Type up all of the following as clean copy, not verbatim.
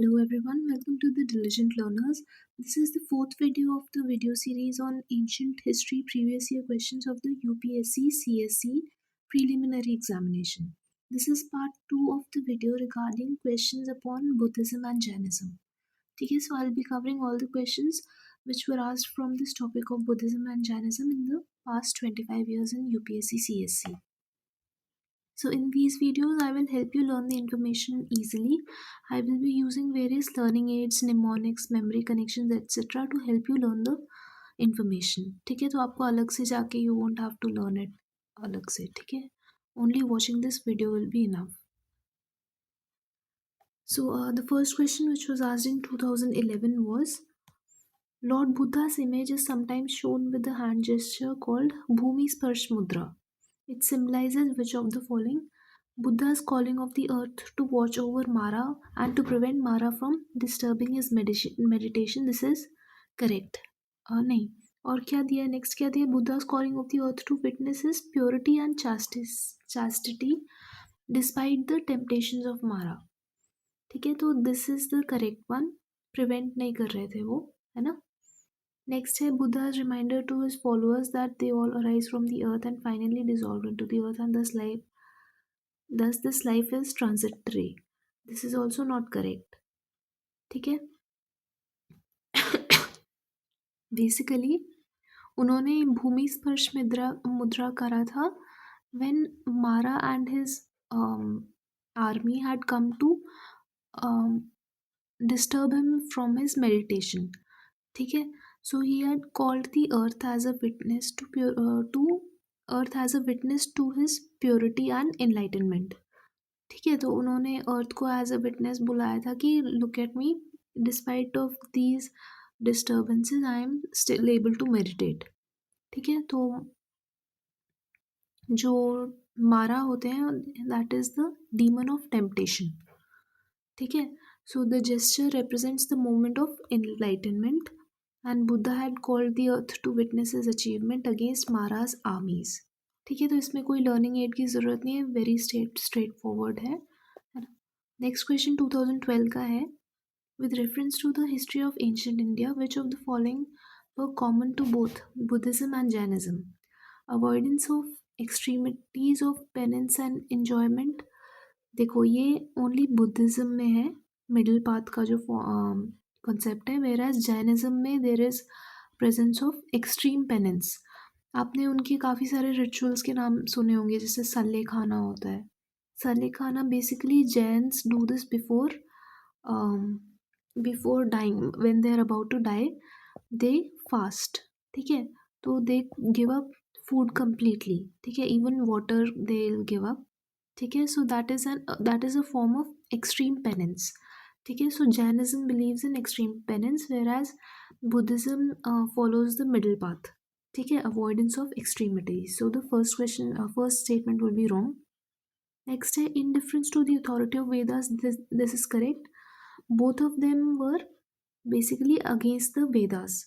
Hello everyone, welcome to the Diligent Learners. This is the fourth video of the video series on ancient history previous year questions of the UPSC CSC preliminary examination. This is part 2 of the video regarding questions upon Buddhism and Jainism. Okay, so I'll be covering all the questions which were asked from this topic of Buddhism and Jainism in the past 25 years in UPSC CSC. So in these videos, I will help you learn the information easily. I will be using various learning aids, mnemonics, memory connections, etc. to help you learn the information. ठीक है, तो आपको अलग से जाके you won't have to learn it अलग से. ठीक है, only watching this video will be enough. So the first question which was asked in 2011 was, Lord Buddha's image is sometimes shown with a hand gesture called Bhumi Sparsh Mudra. It symbolizes which of the following? Buddha's calling of the earth to watch over Mara and to prevent Mara from disturbing his meditation. This is correct. नहीं. और क्या दिया next क्या दिया Buddha's calling of the earth to witness his purity and chastity despite the temptations of Mara. ठीक है, तो this is the correct one. Prevent नहीं कर रहे थे वो, है ना. Next है Buddha's reminder to his followers that they all arise from the earth and finally dissolve into the earth, and thus this life is transitory. This is also not correct. ठीक है. बेसिकली उन्होंने भूमि स्पर्श मुद्रा करा था when Mara and his army had come to disturb him from his meditation. ठीक है, so he had called the earth as a witness to earth as a witness to his purity and enlightenment. ठीक है, तो उन्होंने अर्थ को as a witness बुलाया था कि look at me, despite of these disturbances I am still able to meditate. ठीक है, तो जो मारा होते हैं that is the demon of temptation. ठीक है, so the gesture represents the moment of enlightenment and Buddha had called the earth to witness his achievement against Mara's armies. ठीक है, तो इसमें कोई लर्निंग एड की ज़रूरत नहीं है, वेरी स्ट्रेट फॉरवर्ड है ना. नेक्स्ट क्वेश्चन 2012 का है, with reference to the history of ancient India which of the following were common to both Buddhism and Jainism? Avoidance of extremities of penance and enjoyment. देखो ये only Buddhism में है, middle path का जो concept है, where as Jainism में there is presence of extreme penance. आपने उनके काफ़ी सारे रिचुअल्स के नाम सुने होंगे, जैसे सल्ले खाना होता है. Sallekhana basically Jains do this before dying, when they are about to die they fast. ठीक है, तो they give up food completely. ठीक है, even water they give up. ठीक है, so that is a form of extreme penance. ठीक है, so Jainism believes in extreme penance whereas Buddhism follows the middle path. ठीक है, avoidance of extremity. So the first statement will be wrong. Next है indifference to the authority of Vedas. This is correct. Both of them were basically against the Vedas.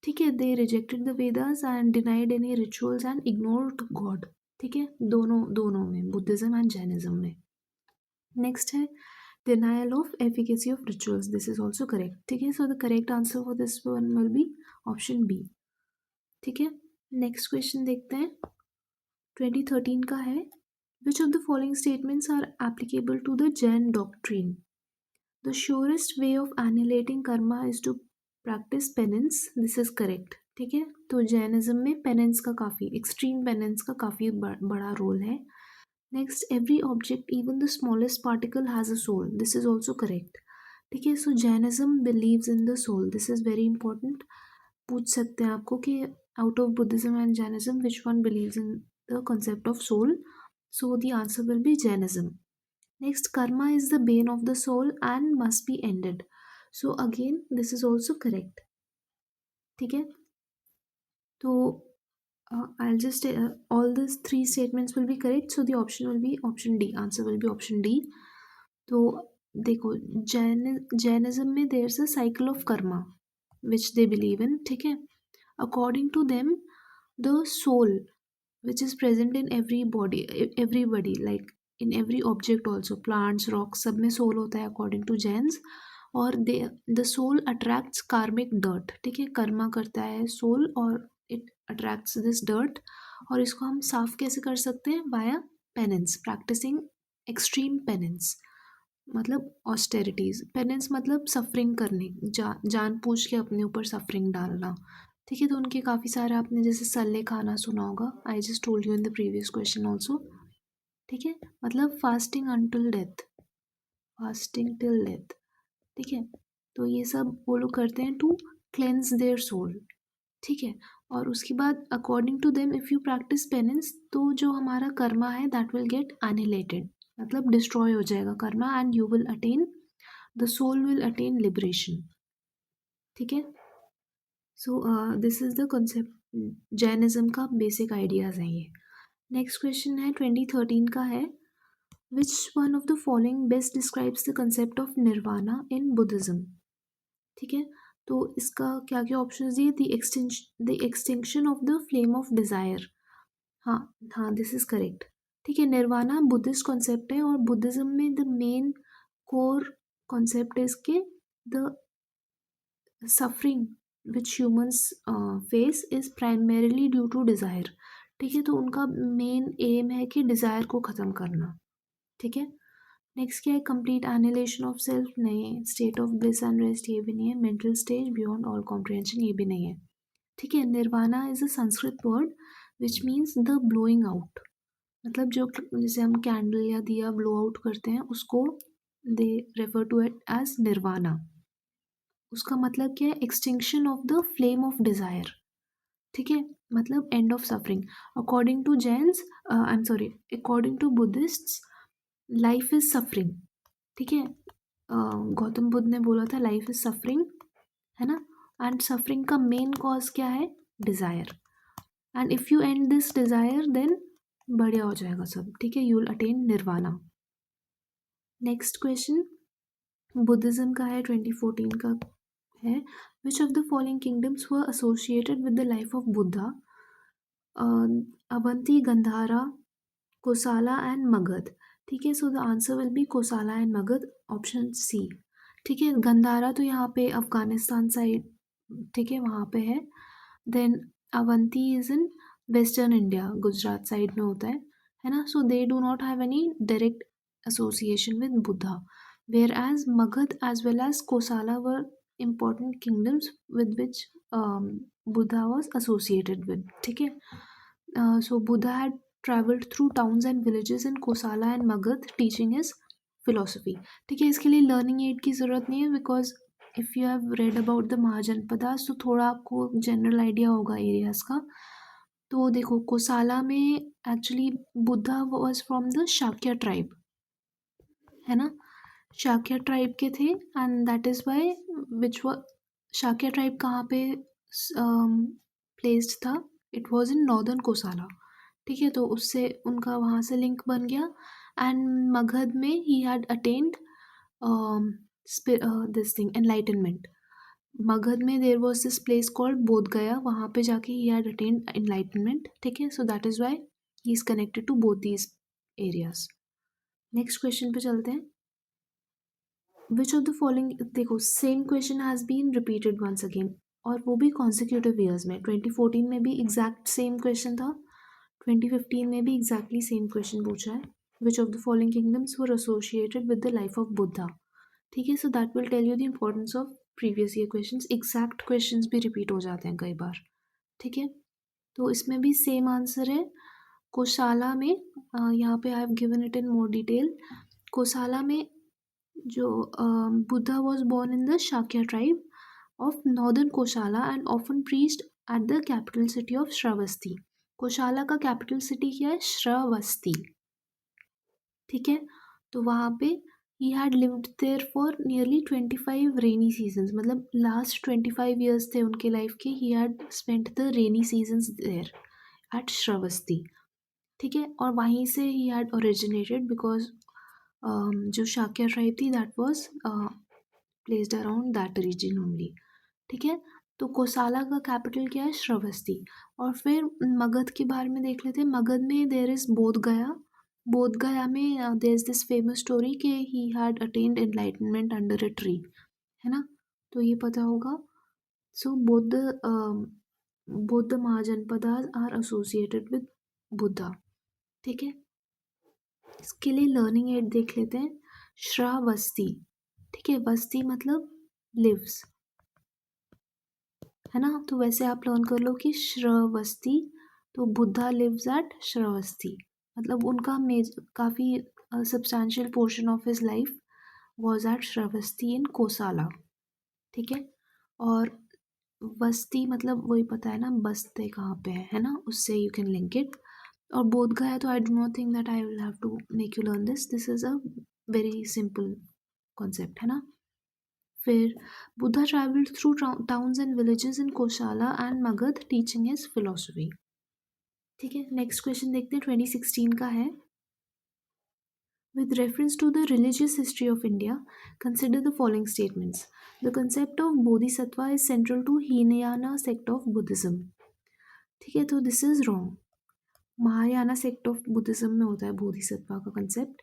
ठीक है, they rejected the Vedas and denied any rituals and ignored god. ठीक है, दोनों में, Buddhism and Jainism में. Next है denial of efficacy of rituals. This is also correct. ठीक है, so the correct answer for this one will be option B. ठीक है, नेक्स्ट क्वेश्चन देखते हैं. 2013 का है, which of the following statements are applicable to the Jain doctrine? The surest way of annihilating karma is to practice penance. This is correct. ठीक है, तो Jainism में पेनेंस का काफ़ी एक्सट्रीम पेनेंस का काफ़ी बड़ा रोल है. Next, every object even the smallest particle has a soul. This is also correct. ठीक है, so Jainism believes in the soul. This is very important. पूछ सकते हैं आपको कि out of Buddhism and Jainism, which one believes in the concept of soul? So the answer will be Jainism. Next, karma is the bane of the soul and must be ended. So again, this is also correct. ठीक है, तो I'll just all these three statements will be correct. So the option will be option D. Answer will be option D. तो देखो Jainism में there's a cycle of karma which they believe in. ठीक है, according to them the soul which is present in everybody, like in every object also, plants, rocks, सब में soul होता है according to Jains. और the soul attracts कार्मिक dirt, ठीक है, कर्मा करता है सोल और इट अट्रैक्ट्स दिस डर्ट। और इसको हम साफ कैसे कर सकते हैं? Via penance, practising extreme penance, मतलब ऑस्टेरिटीज। पेनेंस मतलब सफरिंग करने, जान पूछ के अपने ऊपर सफरिंग डालना, ठीक है। तो उनके काफ़ी सारे, आपने जैसे सल्ले खाना सुना होगा, I just told you in the previous question also, ठीक है, मतलब fasting until death, fasting till death, ठीक है। तो ये सब वो लोग करते हैं टू क्लेंस देयर सोल, ठीक है। और उसके बाद according to them if you practice penance, तो जो हमारा कर्मा है दैट विल गेट एनिहिलेटेड, मतलब डिस्ट्रॉय हो जाएगा karma, and you will attain, the soul will attain liberation, ठीक है। So this is the concept, Jainism का बेसिक आइडियाज़ हैं ये। नेक्स्ट क्वेश्चन है 2013 का है, which one of the following best describes the concept of nirvana in Buddhism, ठीक है। तो इसका क्या क्या ऑप्शन दिए? The extinction of the flame of desire, हाँ हाँ, दिस इज करेक्ट, ठीक है। निर्वाणा बुद्धिस्ट कॉन्सेप्ट है, और बुद्धिज्म में the main core concept is के the suffering which humans face is primarily due to desire, ठीक है। तो उनका मेन एम है कि डिज़ायर को ख़त्म करना, ठीक है। नेक्स्ट क्या है? कंप्लीट एनिलेशन ऑफ सेल्फ, नहीं है। State of bliss and rest, ये भी नहीं है। Mental stage beyond all comprehension, ये भी नहीं है, ठीक है। Nirvana is a Sanskrit word which means the blowing out, मतलब जो जैसे हम कैंडल या दिया ब्लो आउट करते हैं उसको they refer to it as nirvana. उसका मतलब क्या है? Extinction of the flame of desire, ठीक है, मतलब end of suffering. According to Jains, I am sorry, according to Buddhists, life is suffering, ठीक है। गौतम बुद्ध ने बोला था लाइफ इज सफरिंग, है ना। एंड सफरिंग का मेन कॉज क्या है? Desire. And if you end this desire then बढ़िया हो जाएगा सब, ठीक है, you will attain nirvana. Next question Buddhism का है, 2014 का है, which of the following kingdoms were associated with the life of Buddha? Avanti, Gandhara, Kosala and Magadha, ठीक है। So the answer will be Kosala and Magadha, option C, ठीक है। गंधारा तो यहाँ पे अफगानिस्तान साइड, ठीक है, वहाँ पे है। Then Avanti is in western India, Gujarat side में होता है ना। So they do not have any direct association with Buddha, whereas Magadha as well as Kosala were important kingdoms with which Buddha was associated with, ठीक है। So Buddha had traveled through towns and villages in Kosala and Magad teaching his philosophy, ठीक है। इसके लिए learning add की ज़रूरत नहीं है, because if you have read about the mahajanapadas तो थोड़ा आपको जनरल आइडिया होगा एरियाज़ का। तो देखो कोसाला में actually Buddha was from the Shakya tribe, है ना। शाक्य ट्राइब के थे, एंड दैट इज़ वाई विच व शाक्य ट्राइब कहाँ पे प्लेस्ड था? इट वॉज इन नॉर्दर्न कोसाला, ठीक है। तो उससे उनका वहाँ से लिंक बन गया, एंड मगध में he had attend this thing enlightenment. Magadha में there was this place called Bodh Gaya, वहाँ पे जाके ही हैड अटेंड एनलाइटनमेंट, ठीक है। So that is why he is connected to both these areas. Next question पे चलते हैं, विच ऑफ द फॉलोइंग, देखो same question has been repeated once again, और वो भी कॉन्सिक्यूटिव ईयर्स में। 2014 में भी एग्जैक्ट सेम क्वेश्चन था, 2015 में भी एग्जैक्टली सेम क्वेश्चन पूछा है, which of the following kingdoms were associated with the life of Buddha, ठीक है। So that will tell you the importance of previous year question, exact question भी रिपीट हो जाते हैं कई बार, ठीक है। तो इसमें भी सेम आंसर है। कोशाला में, यहाँ पे I have given it in more detail. Kosala में जो Buddha was born in the Shakya tribe of northern Koshala and often preached at the capital city of Shravasti. कोशाला का कैपिटल सिटी क्या है? श्रावस्ती, ठीक है। तो वहाँ पे he had lived there for nearly 25 rainy seasons, मतलब लास्ट 25 ईयर्स थे उनके लाइफ के, he had spent the rainy seasons there at Shravasti, ठीक है। और वहीं से ही हैड ओरिजिनेटेड, बिकॉज जो शाक्य ट्राइब थी that was placed around that region only, ठीक है। तो कोसाला का कैपिटल क्या है? श्रावस्ती। और फिर मगध के बारे में देख लेते हैं। मगध में देर इज़ बोध गया, बोध गया में there is this famous story कि he had attend enlightenment under a tree, है ना, तो ये पता होगा। So both the mahajanapadas are associated with Buddha. ठीक है, इसके लिए लर्निंग एड देख लेते हैं, श्रावस्ती। ठीक है, वस्ती मतलब लिव्स, है ना, तो वैसे आप लर्न कर लो कि श्रावस्ती, तो बुद्धा लिव्स एट श्रावस्ती, मतलब उनका काफ़ी substantial portion of his life was at Shravasti in Kosala. ठीक है, और वस्ती मतलब वही पता है ना, बस्ते कहाँ पे है ना, उससे यू कैन लिंक इट। और बोध गया, तो I do not think that I will have to make you learn this is a very simple concept, है ना। फिर Buddha travelled through towns and villages in Kosala and Magadha teaching his philosophy. ठीक है, next question देखते हैं, 2016 का है। With reference to the religious history of India, consider the following statements. The concept of bodhisattva is central to Hinayana sect of Buddhism. ठीक है, तो this is wrong. Mahayana sect of Buddhism में होता है बोधिसत्वा का concept.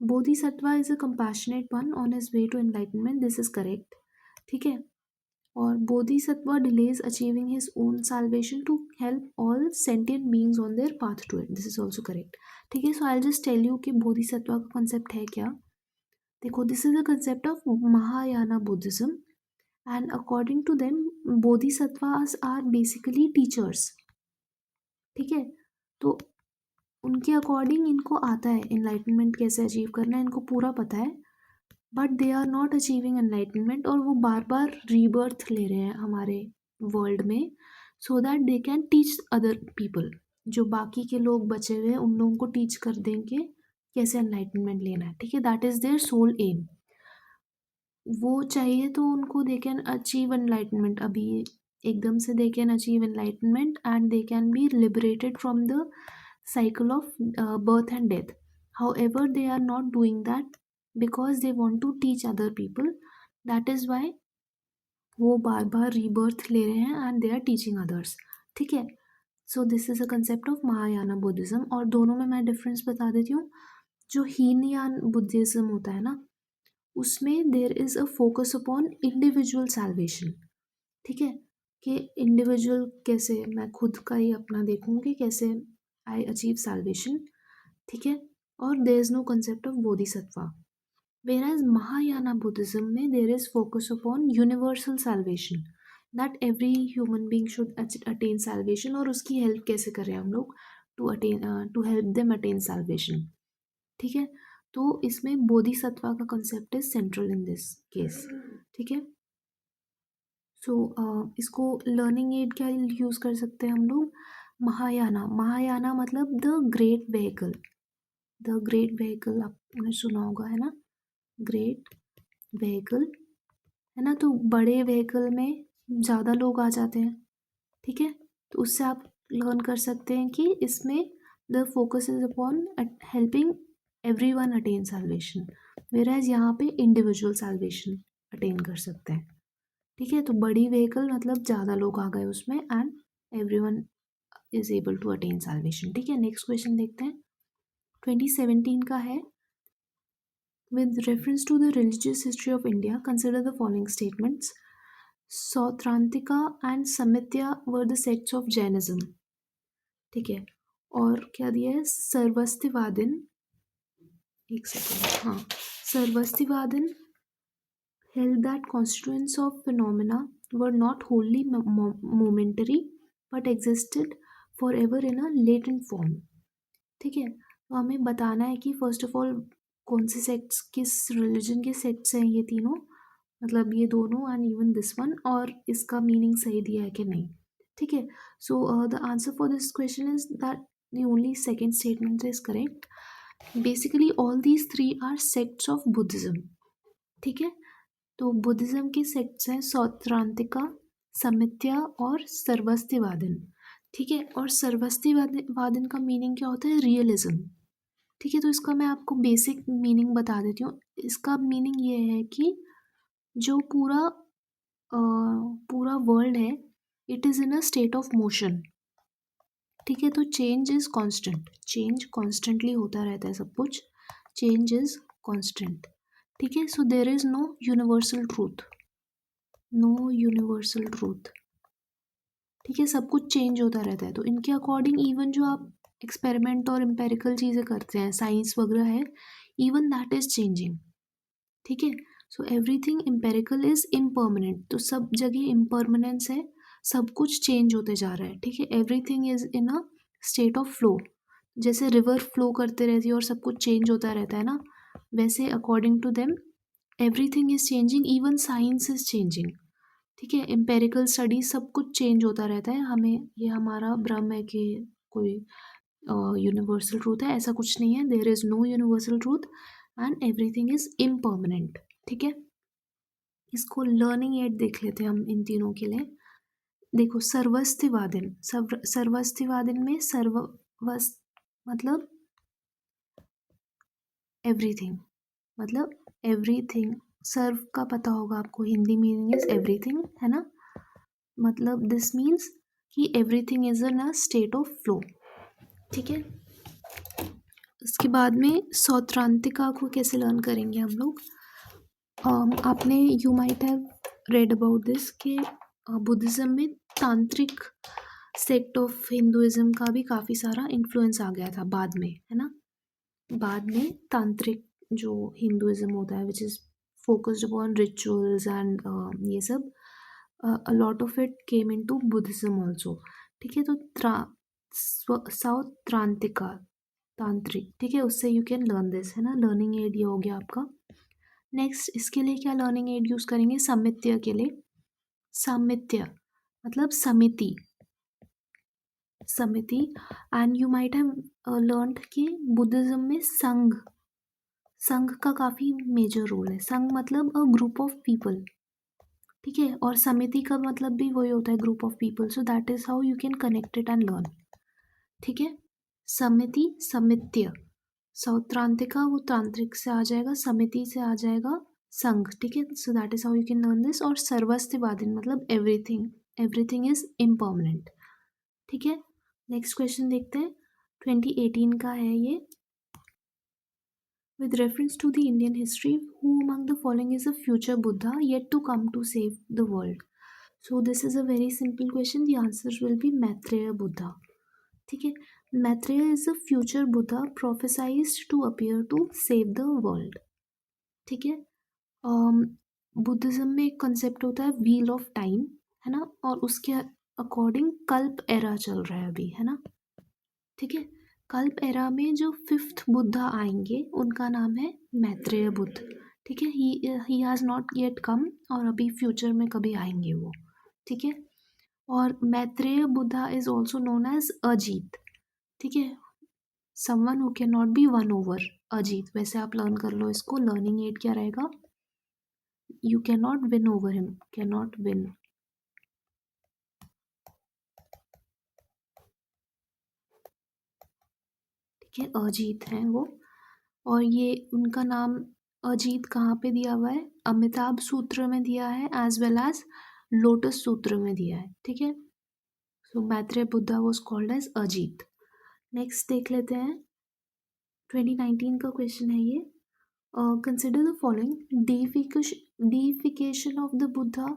Bodhisattva is a compassionate one on his way to enlightenment, this is correct. ठीक है, और bodhisattva delays achieving his own salvation to help all sentient beings on their path to it, this is also correct। ठीक है, so I just tell you कि बोधिसत्वा का concept है क्या। देखो, this is the concept of Mahayana Buddhism, and according to them bodhisattvas are basically teachers. ठीक है, तो उनके अकॉर्डिंग इनको आता है एनलाइटनमेंट कैसे अचीव करना है, इनको पूरा पता है, but they are not achieving enlightenment, और वो बार बार रीबर्थ ले रहे हैं हमारे वर्ल्ड में, so that they can teach other people, जो बाकी के लोग बचे हुए हैं उन लोगों को टीच कर देंगे कैसे एनलाइटनमेंट लेना है। ठीक है, that is their sole aim. वो चाहिए तो उनको दे कैन अचीव एनलाइटनमेंट अभी, एकदम से they can achieve enlightenment and they can be liberated from the cycle of birth and death. However, they are not doing that because they want to teach other people. That is why वो बार बार rebirth ले रहे हैं and they are teaching others. ठीक है, so this is a concept of Mahayana Buddhism, और दोनों में मैं डिफरेंस बता देती हूँ। जो हीनयान बुद्धिज्म होता है ना, उसमें there is a focus upon individual salvation. ठीक है, कि इंडिविजुअल कैसे, मैं खुद का ही अपना देखूँगी कैसे आई अचीव सैल्वेशन। ठीक है, और there is no concept of Bodhisattva. Whereas Mahayana Buddhism में there is focus upon universal salvation, that every human being should attain salvation, और उसकी हेल्प कैसे करें हम लोग to help them attain salvation। ठीक है, तो इसमें बोधिसत्वा का concept is central in this case. ठीक है, सो इसको लर्निंग एड क्या यूज़ कर सकते हैं हम लोग, महायाना। महायाना मतलब the great vehicle, the great vehicle आपने सुना होगा, है ना, ग्रेट व्हीकल, है ना, तो बड़े व्हीकल में ज़्यादा लोग आ जाते हैं। ठीक है, तो उससे आप लर्न कर सकते हैं कि इसमें the focus is upon helping everyone attain salvation, whereas यहाँ पे इंडिविजुअल सैल्वेशन अटेन कर सकते हैं। ठीक है, तो बड़ी व्हीकल मतलब ज़्यादा लोग आ गए उसमें and everyone is able to attain salvation. ठीक है, नेक्स्ट क्वेश्चन देखते हैं, 2017 का है। With reference to the religious history of India, consider the following statements. Sautrantika and Samitya were the sects of Jainism। ठीक है, और क्या दिया है, सर्वस्तिवादिन, एक सेकेंड, हाँ, सर्वस्तिवादिन held that constituents of phenomena were not wholly momentary but existed forever in a latent form। ठीक है, तो हमें बताना है कि फर्स्ट ऑफ ऑल कौन से सेक्ट्स, किस रिलीजन के सेक्ट्स हैं ये तीनों, मतलब ये दोनों एंड इवन दिस वन, और इसका मीनिंग सही दिया है कि नहीं। ठीक है, so the answer for this question is that the only second statement is correct. Basically all these three are sects of Buddhism. ठीक है, तो बुद्धिज्म के सेक्ट्स हैं सौत्रांतिका, समित्या और सर्वस्तिवादिन। ठीक है, और सर्वस्तिवादिन का मीनिंग क्या होता है, रियलिज्म। ठीक है, तो इसका मैं आपको बेसिक मीनिंग बता देती हूँ। इसका मीनिंग ये है कि जो पूरा वर्ल्ड है, it is in a state of motion. ठीक है, तो change is constant, change constantly होता रहता है सब कुछ, चेंज इज़ कांस्टेंट। ठीक है, so there is no universal truth. No universal truth. ठीक है, सब कुछ चेंज होता रहता है, तो इनके अकॉर्डिंग इवन जो आप एक्सपेरिमेंट और एम्पेरिकल चीज़ें करते हैं, साइंस वगैरह है, इवन दैट इज चेंजिंग। ठीक है, so everything empirical is impermanent, तो सब जगह इम्परमानेंस है, सब कुछ चेंज होते जा रहा है। ठीक है, everything is in a state of flow. जैसे रिवर फ्लो करते रहती है और सब कुछ चेंज होता रहता है ना, वैसे according to them everything is changing, even science is changing. ठीक है, एम्पेरिकल स्टडी सब कुछ चेंज होता रहता है, हमें ये हमारा भ्रम है कि कोई यूनिवर्सल ट्रूथ है, ऐसा कुछ नहीं है। There is no universal truth and everything is impermanent. ठीक है, इसको लर्निंग एड देख लेते हैं हम इन तीनों के लिए। देखो, सर्वस्तिवादिन, सर्वस्तिवादिन में सर्ववस् मतलब एवरीथिंग, मतलब एवरीथिंग। सर्व का पता होगा आपको, हिंदी मीनिंग इज एवरीथिंग, है ना। मतलब दिस मीन्स कि everything is in a state of flow. ठीक है, इसके बाद में सौत्रांतिका को कैसे लर्न करेंगे हम लोग। आपने you might have read about this कि बुद्धिज़्म में तांत्रिक सेक्ट ऑफ हिंदुइज्म का भी काफ़ी सारा इन्फ्लुएंस आ गया था बाद में, है ना। बाद में तांत्रिक जो हिंदुइज्म होता है which is focused upon rituals and ये सब, a lot of it came into Buddhism also. ठीक है, तो साउथ त्रांतिका, तांत्रिक, ठीक है, उससे यू कैन लर्न दिस, है ना। लर्निंग एड ये हो गया आपका। नेक्स्ट इसके लिए क्या लर्निंग एड यूज़ करेंगे, सामित्य के लिए। सामित्य मतलब समिति, समिति। And you might have learned कि बुद्धिज्म में संघ, संघ का काफ़ी मेजर रोल है। संघ मतलब अ ग्रुप ऑफ पीपल। ठीक है, और समिति का मतलब भी वही होता है, group of people. So that is how you can connect it and learn. ठीक है, समिति, समित्य। सौत्रांतिका वो तांत्रिक से आ जाएगा, समिति से आ जाएगा संघ। ठीक है, so that is how you can learn this. और सर्वस्तिवादिन मतलब एवरीथिंग, एवरीथिंग इज इम्परमानेंट। ठीक है, नेक्स्ट क्वेश्चन देखते हैं, 2018 का है ये। With reference to the Indian history, who among the following is a future Buddha yet to come to save the world? So this is a very simple question. The answer will be Maitreya Buddha. ठीक है, Maitreya is a future Buddha prophesied to appear to save the world. ठीक है, Buddhism में एक concept होता है wheel of time, है ना, और उसके अकॉर्डिंग कल्प एरा चल रहा है अभी, है ना। ठीक है, कल्प एरा में जो फिफ्थ बुद्धा आएंगे उनका नाम है मैत्रेय बुद्ध। ठीक है, ही हैज़ नॉट येट कम, और अभी फ्यूचर में कभी आएंगे वो। ठीक है, और Maitreya Buddha is also known as Ajit. ठीक है, someone who can not be won over, Ajit. वैसे आप लर्न कर लो इसको, लर्निंग एड क्या रहेगा, you can not win over him, can not win. ठीक है, अजीत हैं वो। और ये उनका नाम अजीत कहाँ पे दिया हुआ है, अमिताभ सूत्र में दिया है, एज वेल एज लोटस सूत्र में दिया है। ठीक है, so Maitreya Buddha was called as Ajit. Next देख लेते हैं, 2019 का क्वेश्चन है ये। Consider the following, deification of the Buddha,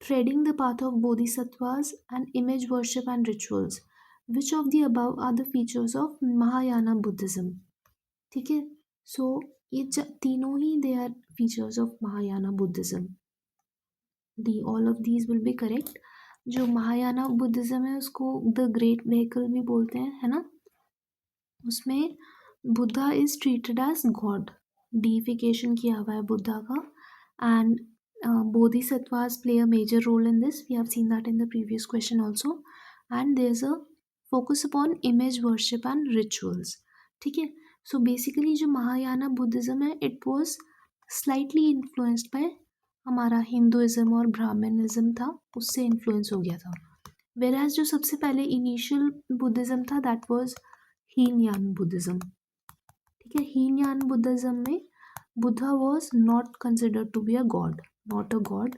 treading the path of bodhisattvas, and image worship and rituals. Which of the above are the features of Mahayana Buddhism? ठीक है, so ये तीनों ही they are features of Mahayana Buddhism. D all of these will be correct. जो Mahayana Buddhism है उसको the great vehicle भी बोलते हैं, है ना। उसमें Buddha is treated as god, deification किया हुआ है बुद्धा का। And bodhisattvas play a major role in this, we have seen that in the previous question also. And there's a focus upon image worship and rituals. ठीक है, so basically जो Mahayana Buddhism है it was slightly influenced by हमारा Hinduism और Brahmanism था, उससे influence हो गया था। वेराज जो सबसे पहले इनिशियल बुद्धिज्म था दैट वाज हीनयान बुद्धिज्म। ठीक है, हीनयान बुद्धिज्म में Buddha was not considered to be a god, not a god.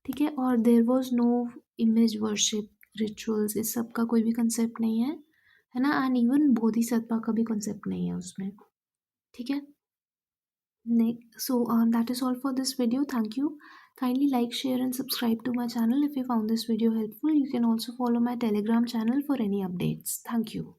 ठीक है, और there was no image worship, rituals, इस सब का कोई भी कंसेप्ट नहीं है ना। एंड इवन बोधिसत्वा का भी कंसेप्ट नहीं है उसमें। ठीक है, so that is all for this video. Thank you. Kindly like, share, and subscribe to my channel if you found this video helpful. You can also follow my Telegram channel for any updates. Thank you.